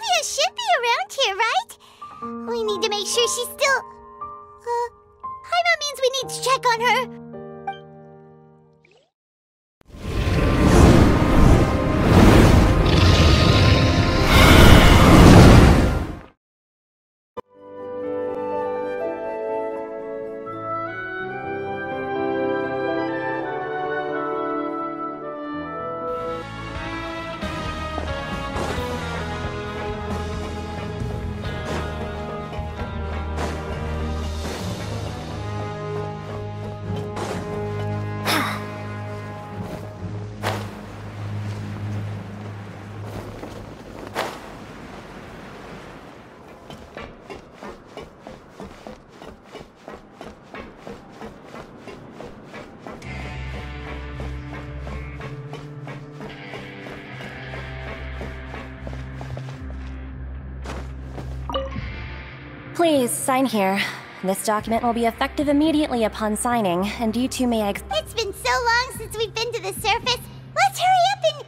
Navia should be around here, right? We need to make sure she's still... Paimon means we need to check on her. Please, sign here. This document will be effective immediately upon signing, and you two may It's been so long since we've been to the surface. Let's hurry up and...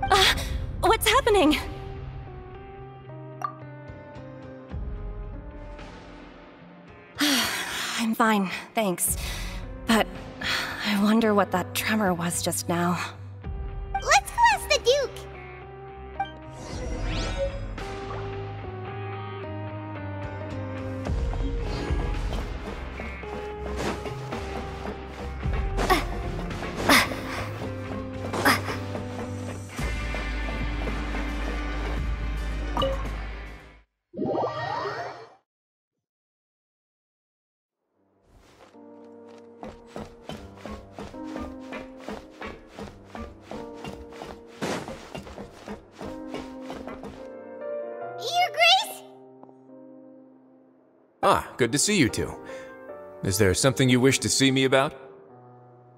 Huh? What's happening? I'm fine, thanks. But I wonder what that tremor was just now. Let's go ask the Duke! Ah, good to see you two. Is there something you wish to see me about?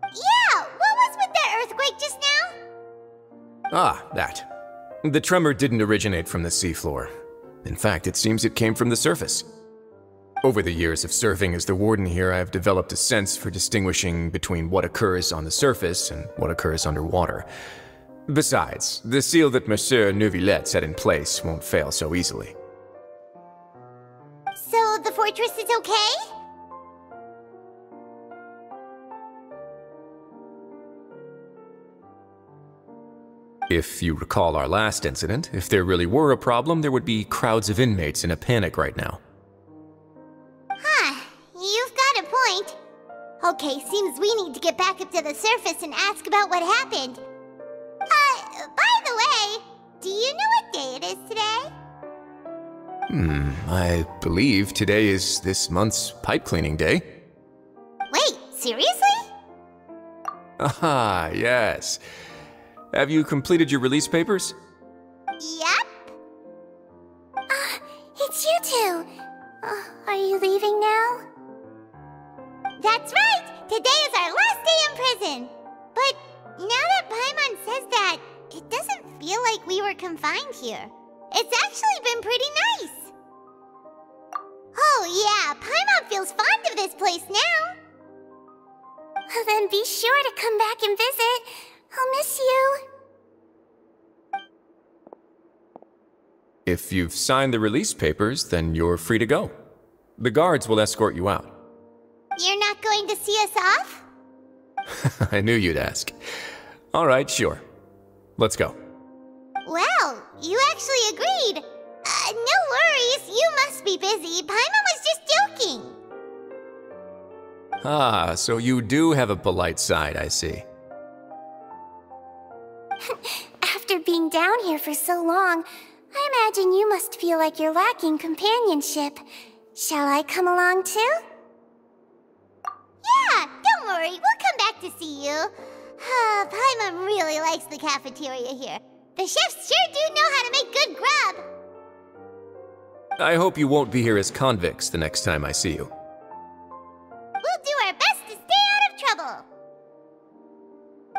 Yeah! What was with that earthquake just now? Ah, that. The tremor didn't originate from the seafloor. In fact, it seems it came from the surface. Over the years of serving as the warden here, I have developed a sense for distinguishing between what occurs on the surface and what occurs underwater. Besides, the seal that Monsieur Neuvilette set in place won't fail so easily. So the fortress is okay? If you recall our last incident, if there really were a problem, there would be crowds of inmates in a panic right now. Huh, you've got a point. Okay, seems we need to get back up to the surface and ask about what happened. By the way, do you know what day it is today? I believe today is this month's pipe cleaning day. Wait, seriously? Ah, yes. Have you completed your release papers? Yep. It's you two. Are you leaving now? That's right! Today is our last day in prison! But now that Paimon says that, it doesn't feel like we were confined here. It's actually been pretty nice. Oh yeah, Paimon feels fond of this place now. Then be sure to come back and visit. I'll miss you. If you've signed the release papers, then you're free to go. The guards will escort you out. You're not going to see us off? I knew you'd ask. All right, sure. Let's go. Well, you actually agreed. No worries, you must be busy. Paimon was just joking. Ah, so you do have a polite side, I see. After being down here for so long, I imagine you must feel like you're lacking companionship. Shall I come along too? Yeah, don't worry, we'll come back to see you. Paimon really likes the cafeteria here. The chefs sure do know how to make good grub. I hope you won't be here as convicts the next time I see you. We'll do our best to stay out of trouble.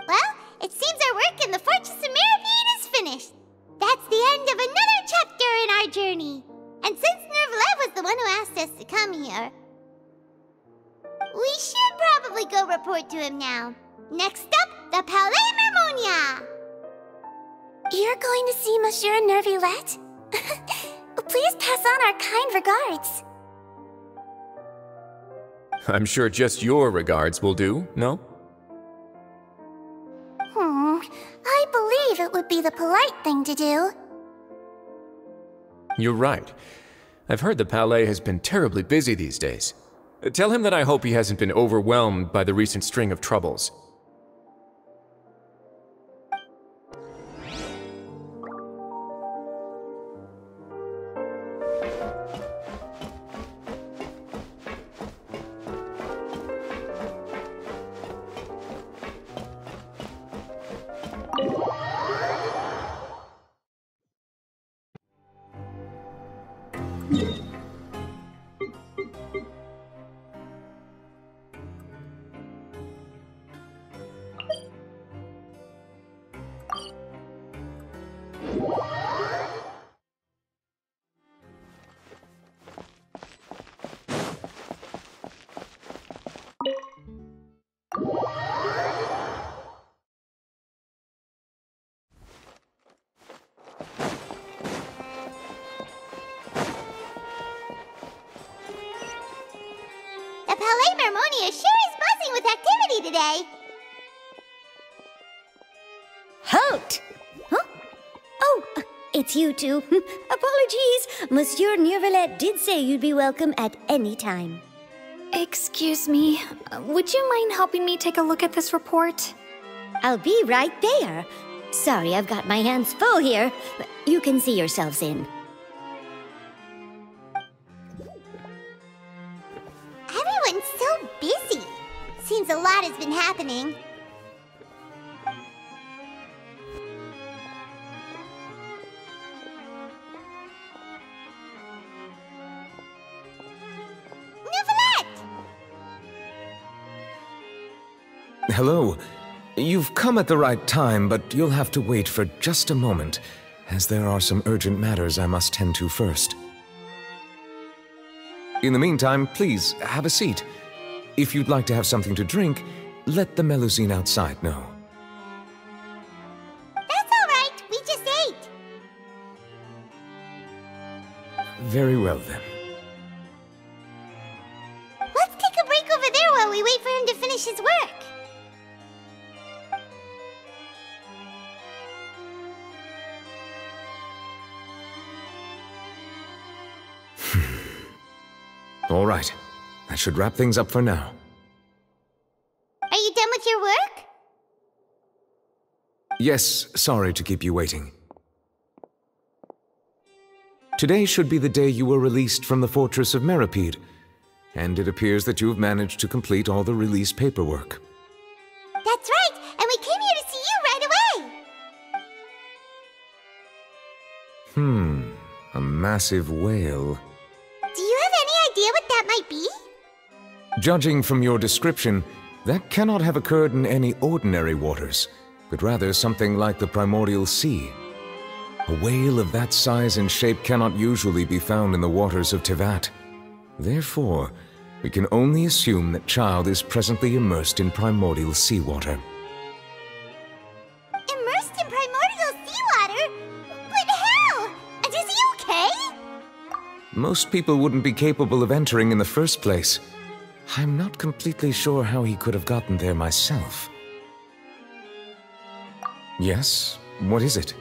Well, it seems our work in the Fortress of Mermonia is finished. That's the end of another chapter in our journey. And since Neuvilette was the one who asked us to come here, we should probably probably go report to him now. Next up, the Palasis Mermonia! You're going to see Monsieur Neuvilette? Please pass on our kind regards. I'm sure just your regards will do, no? I believe it would be the polite thing to do. You're right. I've heard the Palais has been terribly busy these days. Tell him that I hope he hasn't been overwhelmed by the recent string of troubles. The Palasis Mermonia sure is buzzing with activity today. Halt! Huh? Oh, it's you two. Apologies. Monsieur Neuvilette did say you'd be welcome at any time. Excuse me, would you mind helping me take a look at this report? I'll be right there. Sorry, I've got my hands full here. You can see yourselves in. Everyone's so busy. Seems a lot has been happening. Neuvilette! Hello. You've come at the right time, but you'll have to wait for just a moment, as there are some urgent matters I must tend to first. In the meantime, please, have a seat. If you'd like to have something to drink, let the Melusine outside know. That's all right. We just ate. Very well, then. Let's take a break over there while we wait for him to finish his work. All right. That should wrap things up for now. Are you done with your work? Yes, sorry to keep you waiting. Today should be the day you were released from the fortress of Masquerade, and it appears that you have managed to complete all the release paperwork. That's right, and we came here to see you right away. A massive whale. Do you have any idea what that might be? Judging from your description, that cannot have occurred in any ordinary waters, but rather something like the primordial sea. A whale of that size and shape cannot usually be found in the waters of Teyvat. Therefore, we can only assume that Child is presently immersed in primordial seawater. Immersed in primordial seawater? But how? And is he okay? Most people wouldn't be capable of entering in the first place. I'm not completely sure how he could have gotten there myself. Yes? What is it?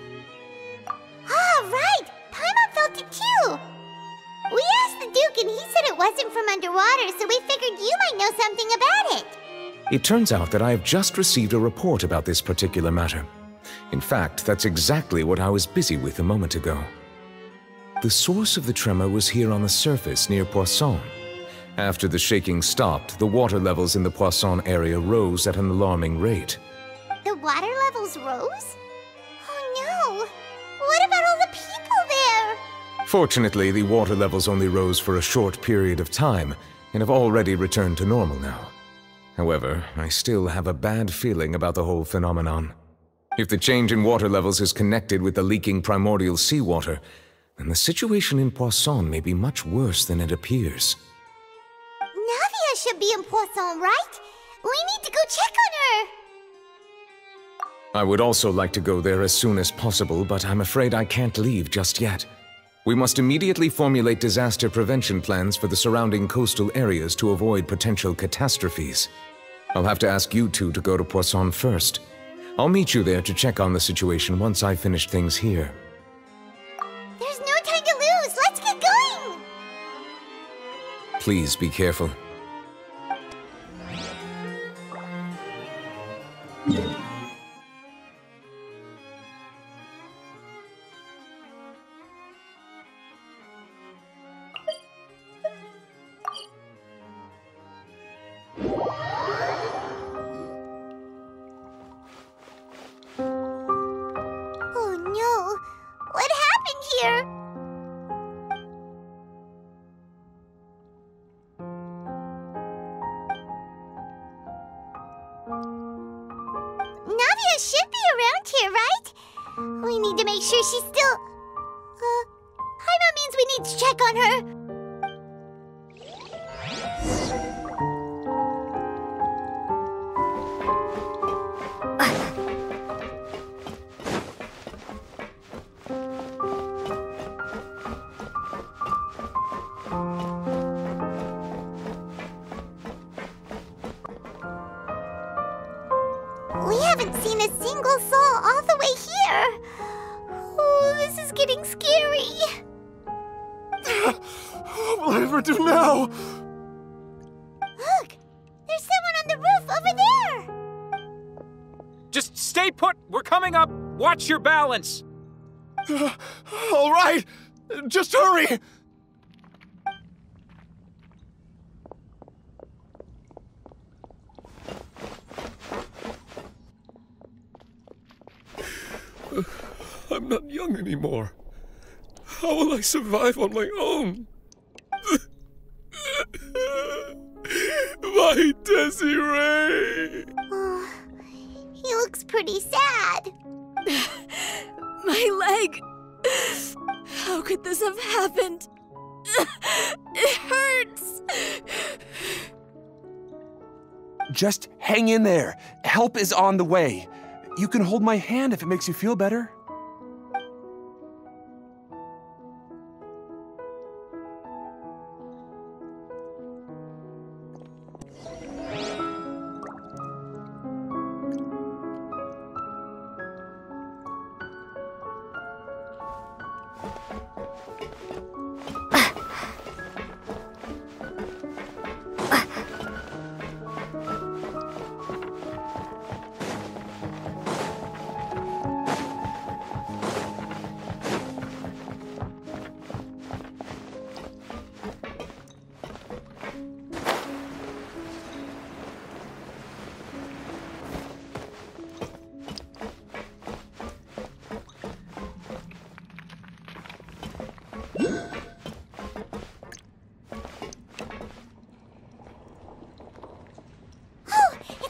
Ah, right! Paimon felt it too! We asked the Duke and he said it wasn't from underwater, so we figured you might know something about it. It turns out that I have just received a report about this particular matter. In fact, that's exactly what I was busy with a moment ago. The source of the tremor was here on the surface near Poisson. After the shaking stopped, the water levels in the Poisson area rose at an alarming rate. The water levels rose? Oh no! What about all the people there? Fortunately, the water levels only rose for a short period of time and have already returned to normal now. However, I still have a bad feeling about the whole phenomenon. If the change in water levels is connected with the leaking primordial seawater, then the situation in Poisson may be much worse than it appears. Navia should be in Poisson, right? We need to go check on her! I would also like to go there as soon as possible, but I'm afraid I can't leave just yet. We must immediately formulate disaster prevention plans for the surrounding coastal areas to avoid potential catastrophes. I'll have to ask you two to go to Poisson first. I'll meet you there to check on the situation once I finish things here. There's no time to lose! Let's get going! Please be careful. Navia should be around here, right? We need to make sure she's still... Paimon means we need to check on her. We haven't seen a single soul all the way here. Oh, this is getting scary. What will I ever do now? Look, there's someone on the roof over there. Just stay put. We're coming up. Watch your balance. All right, just hurry. I'm not young anymore. How will I survive on my own? My Desiree! Oh, he looks pretty sad. My leg! How could this have happened? It hurts! Just hang in there. Help is on the way. You can hold my hand if it makes you feel better.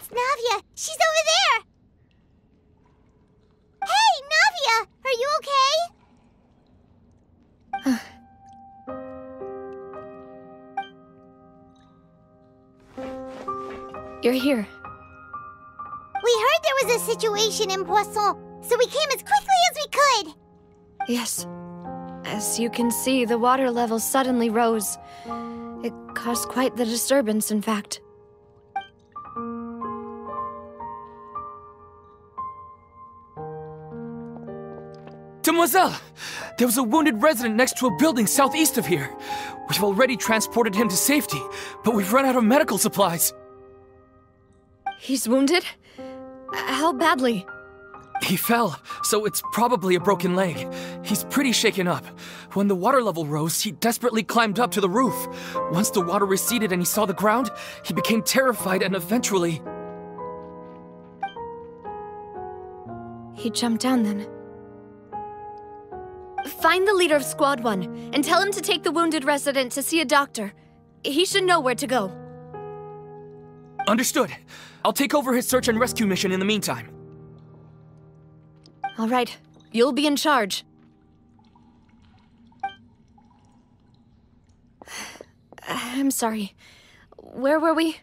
Navia, she's over there! Hey, Navia! Are you okay? You're here. We heard there was a situation in Poisson, so we came as quickly as we could! Yes. As you can see, the water level suddenly rose. It caused quite the disturbance, in fact. Demoiselle! There was a wounded resident next to a building southeast of here. We've already transported him to safety, but we've run out of medical supplies. He's wounded? How badly? He fell, so it's probably a broken leg. He's pretty shaken up. When the water level rose, he desperately climbed up to the roof. Once the water receded and he saw the ground, he became terrified and eventually... He jumped down then. Find the leader of Squad 1 and tell him to take the wounded resident to see a doctor. He should know where to go. Understood. I'll take over his search and rescue mission in the meantime. All right. You'll be in charge. I'm sorry. Where were we?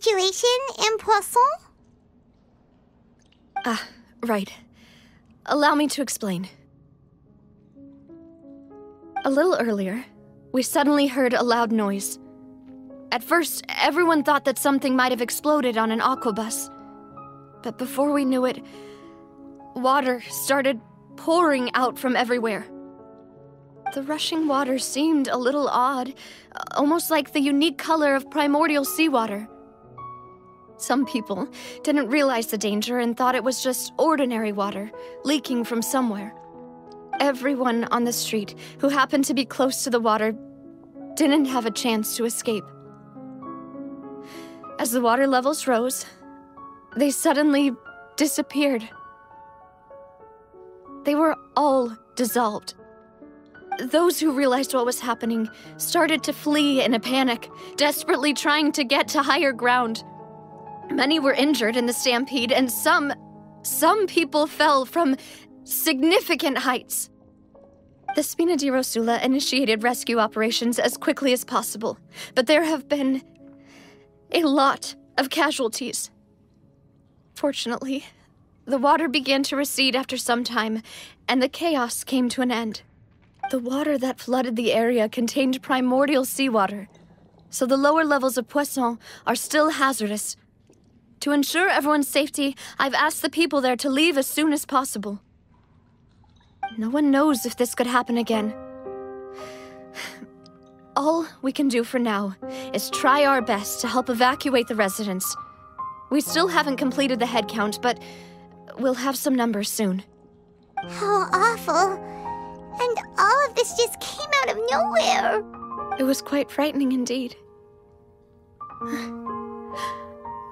situation in Poisson? Right. Allow me to explain. A little earlier, we suddenly heard a loud noise. At first, everyone thought that something might have exploded on an aquabus. But before we knew it, water started pouring out from everywhere. The rushing water seemed a little odd, almost like the unique color of primordial seawater. Some people didn't realize the danger and thought it was just ordinary water leaking from somewhere. Everyone on the street who happened to be close to the water didn't have a chance to escape. As the water levels rose, they suddenly disappeared. They were all dissolved. Those who realized what was happening started to flee in a panic, desperately trying to get to higher ground. Many were injured in the stampede, and some people fell from significant heights. The Spina di Rosula initiated rescue operations as quickly as possible, but there have been a lot of casualties. Fortunately, the water began to recede after some time, and the chaos came to an end. The water that flooded the area contained primordial seawater, so the lower levels of Poisson are still hazardous. To ensure everyone's safety, I've asked the people there to leave as soon as possible. No one knows if this could happen again. All we can do for now is try our best to help evacuate the residents. We still haven't completed the head count, but we'll have some numbers soon. How awful. And all of this just came out of nowhere. It was quite frightening indeed.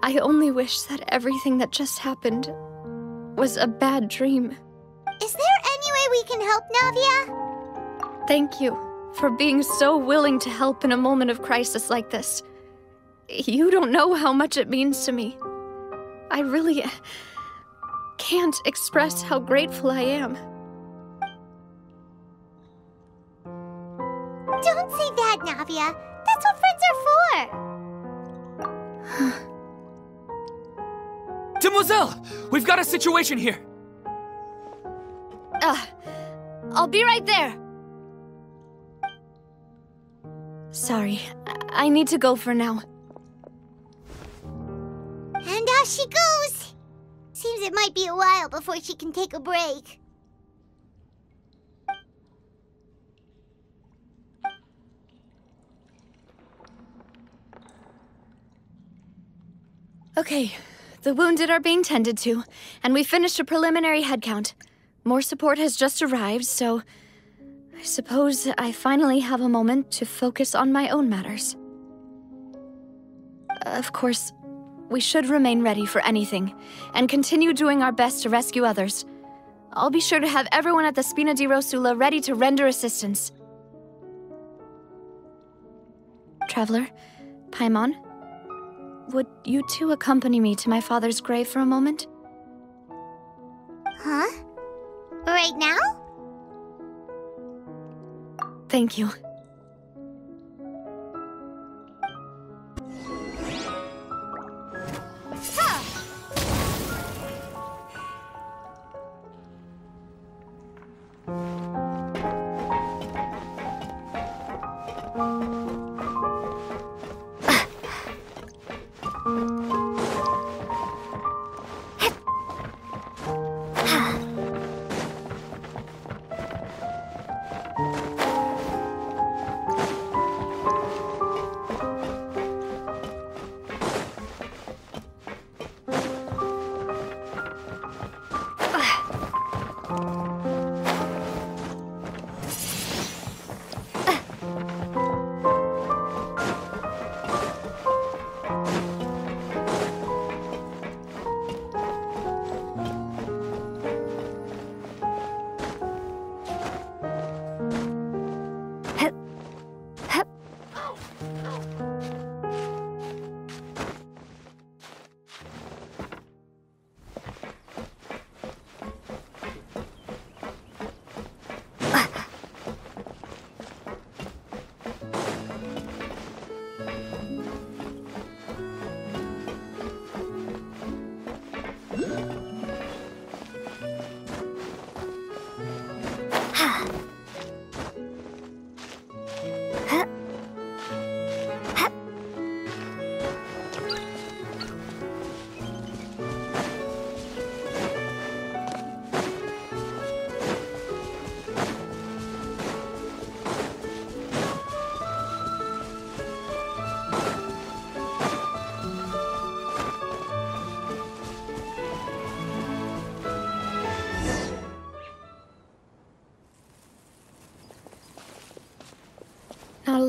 I only wish that everything that just happened was a bad dream. Is there any way we can help, Navia? Thank you for being so willing to help in a moment of crisis like this. You don't know how much it means to me. I really can't express how grateful I am. Don't say that, Navia. That's what friends are for. Demoiselle! We've got a situation here! I'll be right there. Sorry, I need to go for now. And off she goes. Seems it might be a while before she can take a break. Okay, the wounded are being tended to, and we finished a preliminary head count. More support has just arrived, so I suppose I finally have a moment to focus on my own matters. Of course, we should remain ready for anything, and continue doing our best to rescue others. I'll be sure to have everyone at the Spina di Rosula ready to render assistance. Traveler, Paimon, would you two accompany me to my father's grave for a moment? Huh? Right now? Thank you.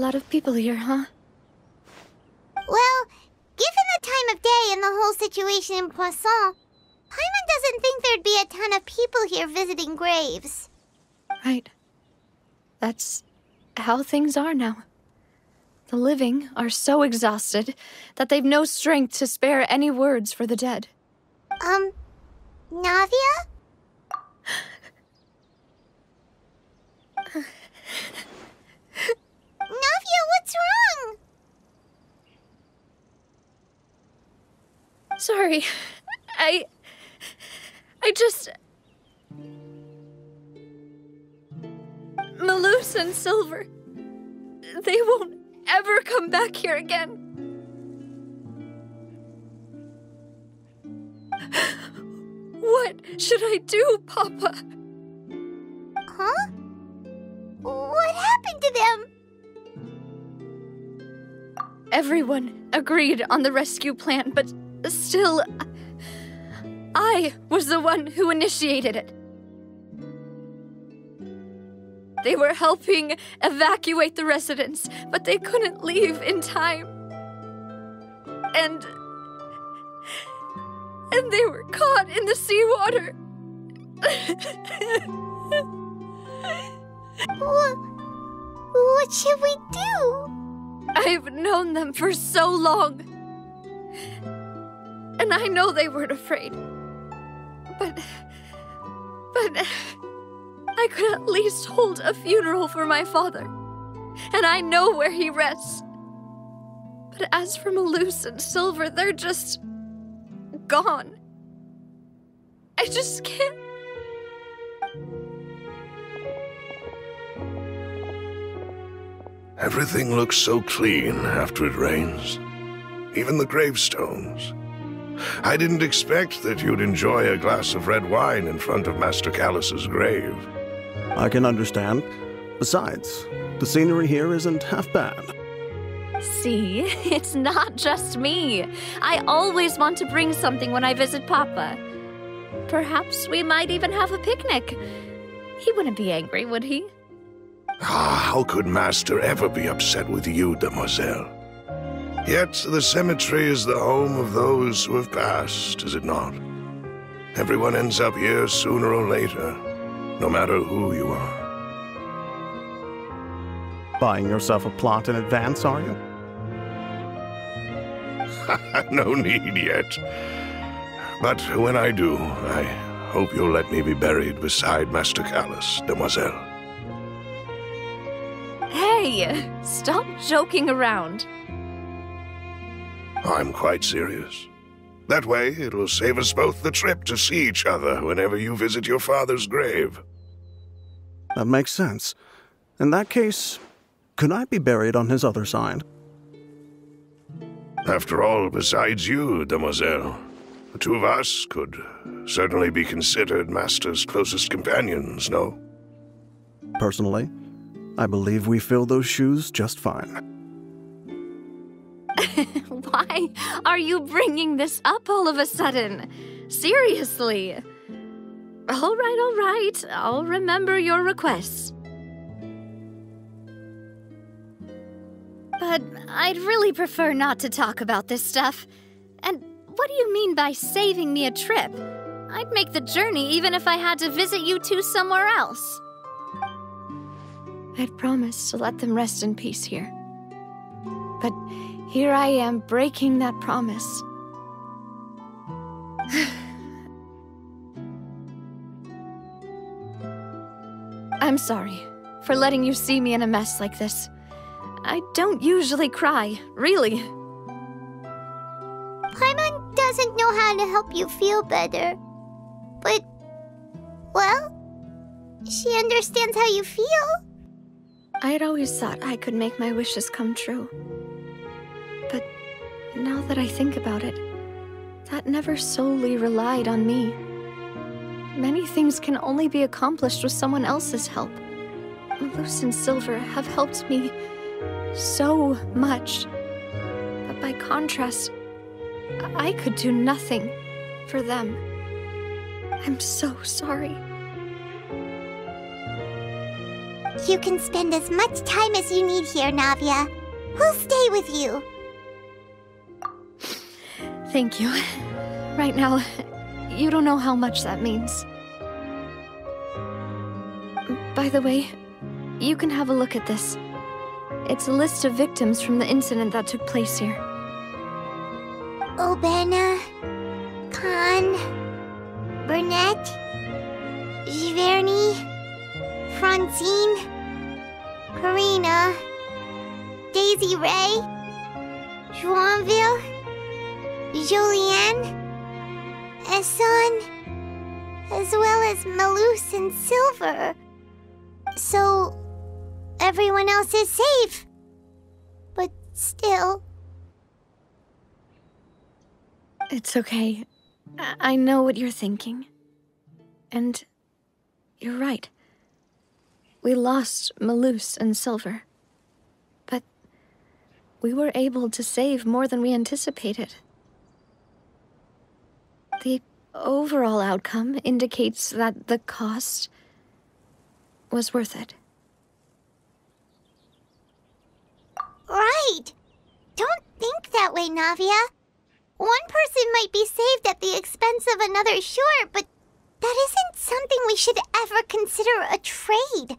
lot of people here, huh? Well, given the time of day and the whole situation in Poisson, Paimon doesn't think there'd be a ton of people here visiting graves. Right. That's how things are now. The living are so exhausted that they've no strength to spare any words for the dead. Navia? Navia, what's wrong? Sorry. I just... Malus and Silver, they won't ever come back here again. What should I do, Papa? Huh? What happened to them? Everyone agreed on the rescue plan, but still, I was the one who initiated it. They were helping evacuate the residents, but they couldn't leave in time. And they were caught in the seawater. What should we do? I've known them for so long. And I know they weren't afraid. But I could at least hold a funeral for my father. And I know where he rests. But as for Malus and Silver, they're just gone. I just can't. Everything looks so clean after it rains. Even the gravestones. I didn't expect that you'd enjoy a glass of red wine in front of Master Callus's grave. I can understand. Besides, the scenery here isn't half bad. See, it's not just me. I always want to bring something when I visit Papa. Perhaps we might even have a picnic. He wouldn't be angry, would he? How could Master ever be upset with you, demoiselle? Yet the cemetery is the home of those who have passed, is it not? Everyone ends up here sooner or later, no matter who you are. Buying yourself a plot in advance, are you? No need yet. But when I do, I hope you'll let me be buried beside Master Callus, demoiselle. Hey, stop joking around. I'm quite serious. That way, it will save us both the trip to see each other whenever you visit your father's grave. That makes sense. In that case, could I be buried on his other side? After all, besides you, demoiselle, the two of us could certainly be considered Master's closest companions, no? Personally, I believe we fill those shoes just fine. Why are you bringing this up all of a sudden? Seriously. All right. I'll remember your requests. But I'd really prefer not to talk about this stuff. And what do you mean by saving me a trip? I'd make the journey even if I had to visit you two somewhere else. I'd promised to let them rest in peace here. But here I am breaking that promise. I'm sorry for letting you see me in a mess like this. I don't usually cry, really. Paimon doesn't know how to help you feel better. But, well, she understands how you feel. I had always thought I could make my wishes come true. But now that I think about it, that never solely relied on me. Many things can only be accomplished with someone else's help. Malus and Silver have helped me so much. But by contrast, I could do nothing for them. I'm so sorry. You can spend as much time as you need here, Navia. We'll stay with you. Thank you. Right now, you don't know how much that means. By the way, you can have a look at this. It's a list of victims from the incident that took place here. Obena, Khan, Burnett, Giverny, Francine, Karina, Daisy Ray, Joinville, Julianne, Esson, as well as Malus and Silver. So, everyone else is safe. But still... It's okay. I know what you're thinking. And you're right. We lost Malus and Silver. But we were able to save more than we anticipated. The overall outcome indicates that the cost was worth it. Right! Don't think that way, Navia. One person might be saved at the expense of another, sure, but that isn't something we should ever consider a trade.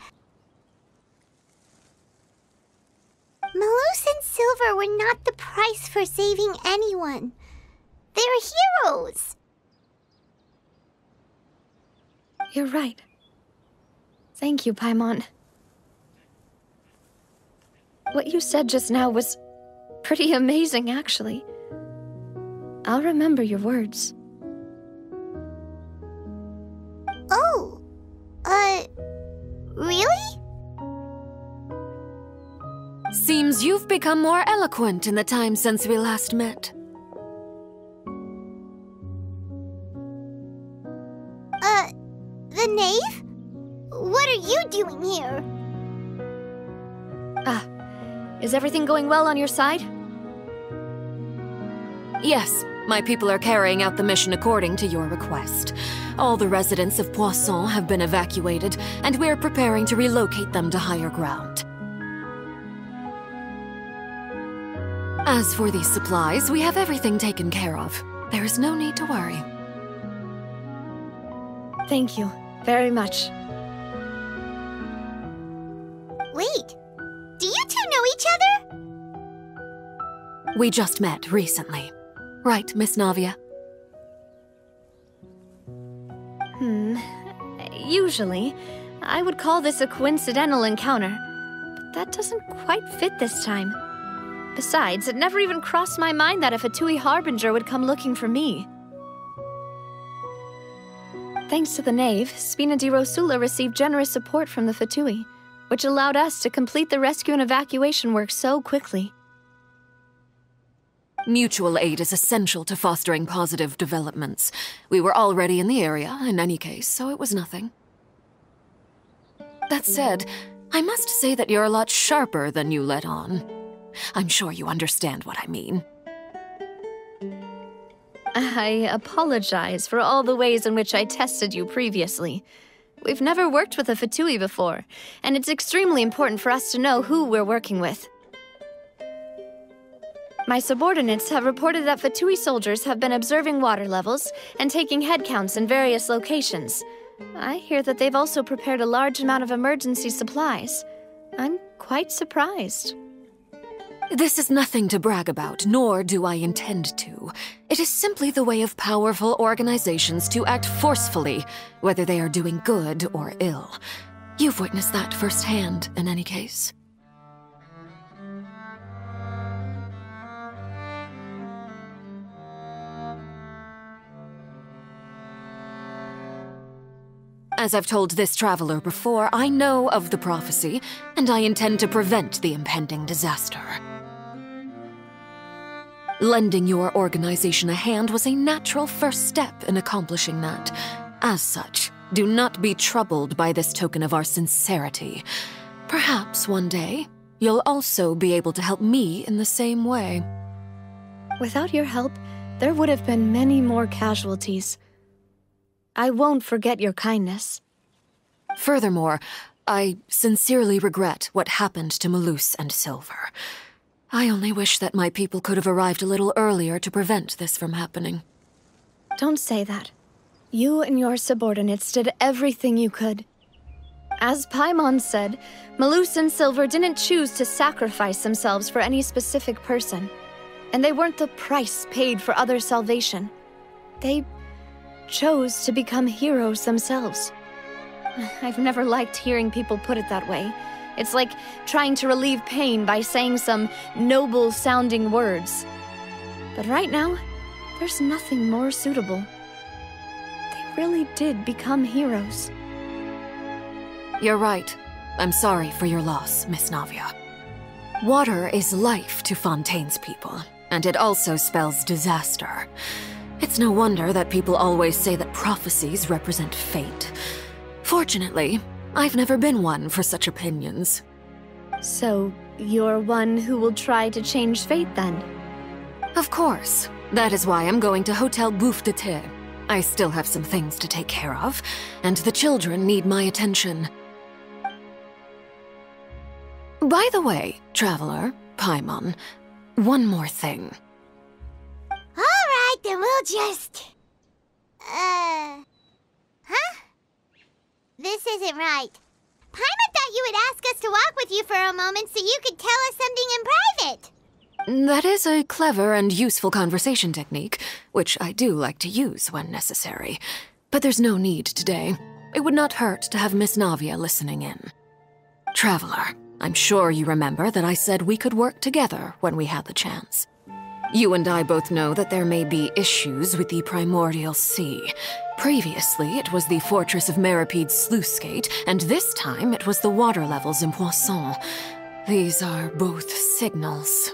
Malus and Silver were not the price for saving anyone. They're heroes. You're right. Thank you, Paimon. What you said just now was pretty amazing, actually. I'll remember your words. Oh, really? Seems you've become more eloquent in the time since we last met. The Knave? What are you doing here? Is everything going well on your side? Yes, my people are carrying out the mission according to your request. All the residents of Poisson have been evacuated, and we're preparing to relocate them to higher ground. As for these supplies, we have everything taken care of. There is no need to worry. Thank you very much. Wait, do you two know each other? We just met recently. Right, Miss Navia? Usually, I would call this a coincidental encounter, but that doesn't quite fit this time. Besides, it never even crossed my mind that a Fatui Harbinger would come looking for me. Thanks to the Knave, Spina di Rosula received generous support from the Fatui, which allowed us to complete the rescue and evacuation work so quickly. Mutual aid is essential to fostering positive developments. We were already in the area, in any case, so it was nothing. That said, I must say that you're a lot sharper than you let on. I'm sure you understand what I mean. I apologize for all the ways in which I tested you previously. We've never worked with a Fatui before, and it's extremely important for us to know who we're working with. My subordinates have reported that Fatui soldiers have been observing water levels and taking head counts in various locations. I hear that they've also prepared a large amount of emergency supplies. I'm quite surprised. This is nothing to brag about, nor do I intend to. It is simply the way of powerful organizations to act forcefully, whether they are doing good or ill. You've witnessed that firsthand, in any case. As I've told this traveler before, I know of the prophecy, and I intend to prevent the impending disaster. Lending your organization a hand was a natural first step in accomplishing that. As such, do not be troubled by this token of our sincerity. Perhaps one day, you'll also be able to help me in the same way. Without your help, there would have been many more casualties. I won't forget your kindness. Furthermore, I sincerely regret what happened to Malus and Silver. I only wish that my people could have arrived a little earlier to prevent this from happening. Don't say that. You and your subordinates did everything you could. As Paimon said, Malus and Silver didn't choose to sacrifice themselves for any specific person. And they weren't the price paid for others' salvation. They chose to become heroes themselves. I've never liked hearing people put it that way. It's like trying to relieve pain by saying some noble-sounding words. But right now, there's nothing more suitable. They really did become heroes. You're right. I'm sorry for your loss, Miss Navia. Water is life to Fontaine's people, and it also spells disaster. It's no wonder that people always say that prophecies represent fate. Fortunately, I've never been one for such opinions. So, you're one who will try to change fate, then? Of course. That is why I'm going to Hotel Bouffe de Thé. I still have some things to take care of, and the children need my attention. By the way, Traveler, Paimon, one more thing. Alright, then we'll just... Huh? This isn't right. Paimon thought you would ask us to walk with you for a moment so you could tell us something in private. That is a clever and useful conversation technique, which I do like to use when necessary. But there's no need today. It would not hurt to have Miss Navia listening in. Traveler, I'm sure you remember that I said we could work together when we had the chance. You and I both know that there may be issues with the primordial sea. Previously, it was the fortress of Meripede's sluice gate, and this time it was the water levels in Poisson. These are both signals.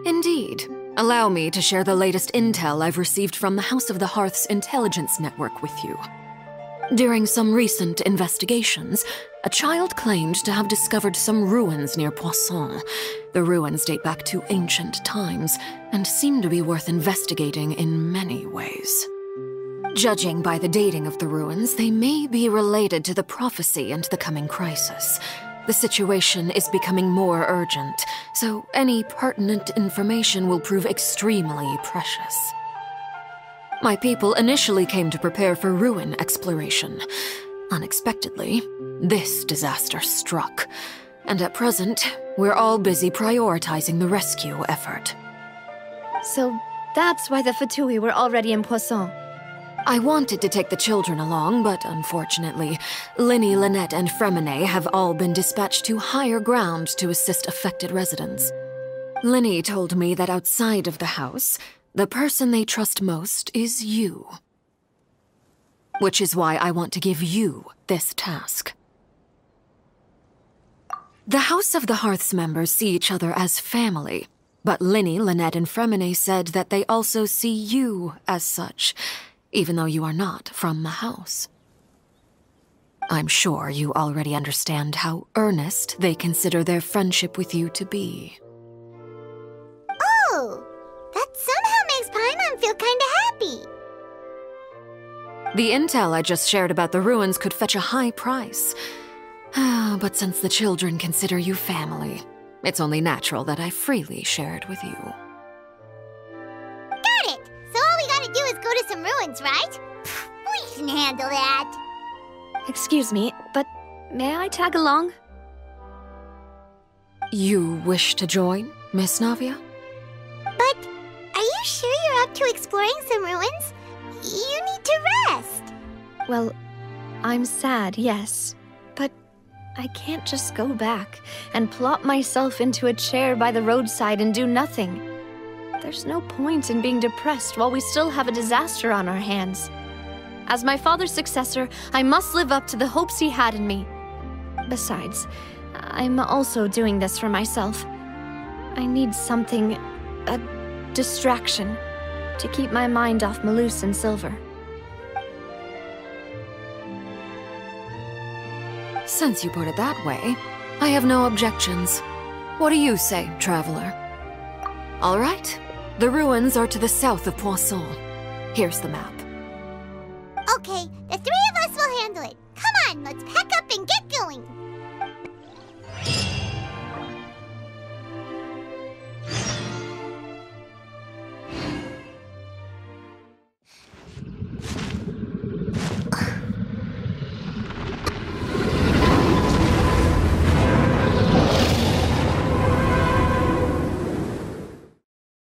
Indeed. Allow me to share the latest intel I've received from the House of the Hearth's intelligence network with you. During some recent investigations, a child claimed to have discovered some ruins near Poisson. The ruins date back to ancient times and seem to be worth investigating in many ways. Judging by the dating of the ruins, they may be related to the prophecy and the coming crisis. The situation is becoming more urgent, so any pertinent information will prove extremely precious. My people initially came to prepare for ruin exploration. Unexpectedly, this disaster struck, and at present, we're all busy prioritizing the rescue effort. So that's why the Fatui were already in Poisson. I wanted to take the children along, but unfortunately, Linny, Lynette, and Fremine have all been dispatched to higher ground to assist affected residents. Linny told me that outside of the house, the person they trust most is you. Which is why I want to give you this task. The House of the Hearth's members see each other as family, but Linny, Lynette, and Fremine said that they also see you as such, even though you are not from the house. I'm sure you already understand how earnest they consider their friendship with you to be. Oh, that somehow makes Paimon feel kinda happy. The intel I just shared about the ruins could fetch a high price. But since the children consider you family, it's only natural that I freely share it with you. Got it! So all we gotta do is go to some ruins, right? We can handle that. Excuse me, but may I tag along? You wish to join, Miss Navia? But are you sure you're up to exploring some ruins? You need to rest. Well, I'm sad, yes. But I can't just go back and plop myself into a chair by the roadside and do nothing. There's no point in being depressed while we still have a disaster on our hands. As my father's successor, I must live up to the hopes he had in me. Besides, I'm also doing this for myself. I need something, a distraction, to keep my mind off Malus and Silver. Since you put it that way, I have no objections. What do you say, Traveler? All right. The ruins are to the south of Poisson. Here's the map. Okay, the three of us will handle it. Come on, let's pack up and get going.